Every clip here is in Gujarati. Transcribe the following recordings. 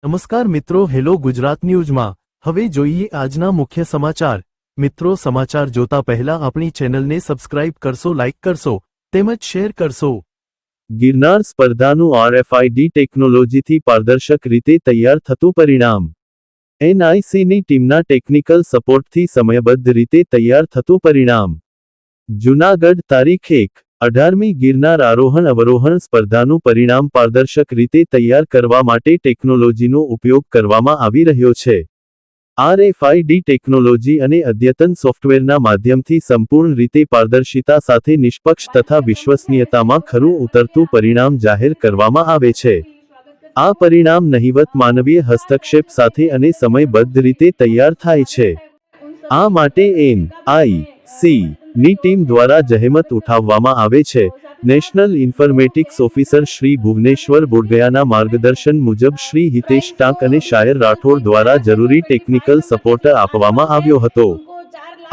નમસ્કાર મિત્રો, હેલો ગુજરાત ન્યૂઝમાં હવે જોઈએ આજના મુખ્ય સમાચાર। મિત્રો, સમાચાર જોતા પહેલા આપણી ચેનલને સબસ્ક્રાઇબ કરશો, લાઇક કરશો તેમજ શેર કરશો। ગિરનાર સ્પર્ધાનું RFID ટેકનોલોજીથી પારદર્શક રીતે તૈયાર થતું પરિણામ। NICની ટીમના ટેકનિકલ સપોર્ટથી સમયબદ્ધ રીતે તૈયાર થતું પરિણામ। જૂનાગઢ તારીખ 1-18મી ગિરનાર આરોહણ અવરોહણ સ્પર્ધાનું પરિણામ પારદર્શક રીતે તૈયાર કરવા માટે ટેકનોલોજીનો ઉપયોગ કરવામાં આવી રહ્યો છે। RFID ટેકનોલોજી અને અદ્યતન સોફ્ટવેરના માધ્યમથી સંપૂર્ણ રીતે પારદર્શિતા સાથે નિષ્પક્ષ તથા વિશ્વસનીયતામાં ખરું ઉતરતું પરિણામ જાહેર કરવામાં આવે છે। આ પરિણામ નહિવત માનવીય હસ્તક્ષેપ સાથે અને સમયબદ્ધ રીતે તૈયાર થાય છે। આ માટે NICની ટીમ દ્વારા જહેમત ઉઠાવવામાં આવે છે। નેશનલ ઇન્ફર્મેટિક્સ ઓફિસર શ્રી ભુવનેશ્વર બોડગયાના માર્ગદર્શન મુજબ શ્રી હિતેશ ટાંક અને શાયર રાઠોડ દ્વારા જરૂરી ટેકનિકલ સપોર્ટ આપવામાં આવ્યો હતો।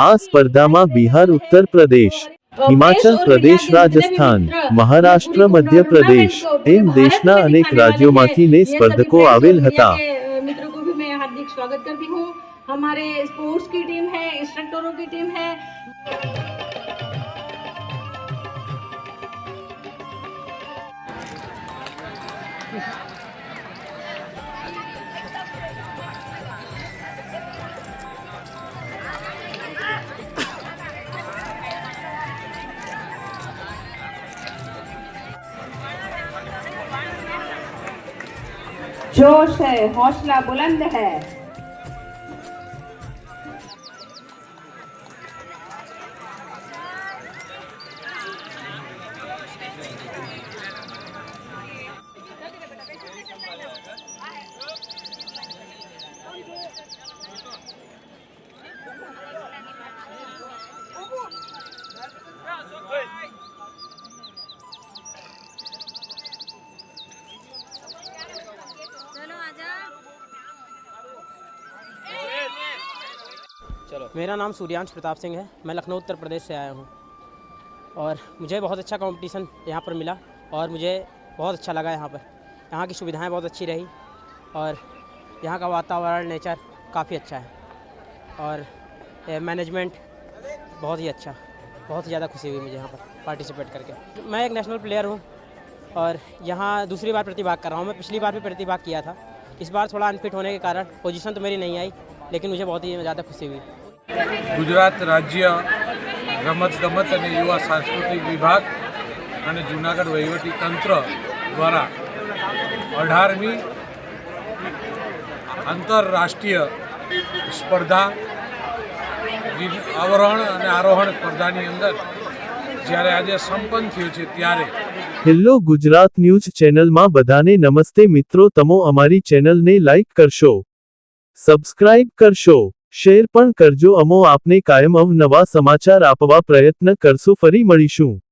આ સ્પર્ધામાં બિહાર, ઉત્તર પ્રદેશ, हिमाचल प्रदेश, राजस्थान, महाराष्ट्र, मध्य प्रदेश एम देशना अनेक राज्योमांथी ने स्पर्धको आवेल हता। मित्रों को भी मैं हार्दिक स्वागत करती हूँ। हमारे स्पोर्ट्स की टीम है, इंस्ट्रक्टरों की टीम है। जोश है, हौसला बुलंद है। मेरा नाम सूर्यांश प्रताप सिंह है। मैं लखनऊ उत्तर प्रदेश से आया हूँ और मुझे बहुत अच्छा कंपटीशन यहाँ पर मिला और मुझे बहुत अच्छा लगा। यहाँ पर यहाँ की सुविधाएं बहुत अच्छी रही और यहाँ का वातावरण, नेचर काफ़ी अच्छा है और मैनेजमेंट बहुत ही अच्छा। बहुत ज़्यादा खुशी हुई मुझे यहाँ पर पार्टिसिपेट करके। मैं एक नेशनल प्लेयर हूँ और यहाँ दूसरी बार प्रतिभाग कर रहा हूँ। मैं पिछली बार भी प्रतिभाग किया था। इस बार थोड़ा अनफिट होने के कारण पोजीशन तो मेरी नहीं आई, लेकिन मुझे बहुत ही ज़्यादा खुशी हुई। गुजरात राज्य रमत गमत और युवा सांस्कृतिक विभाग और जूनागढ़ वहीवटी तंत्र द्वारा 18મી आंतरराष्ट्रीय स्पर्धा अवरोहण और आरोहण स्पर्धानी अंदर જ્યારે આજે સંપન્ન થયું છે ત્યારે હેલો ગુજરાત ન્યૂઝ ચેનલમાં બધાને નમસ્તે। મિત્રો, તમો અમારી ચેનલને લાઇક કરશો, સબસ્ક્રાઇબ કરશો, શેર પણ કરજો। અમો આપને કાયમ અવનવા સમાચાર આપવા પ્રયત્ન કરશું। ફરી મળીશું।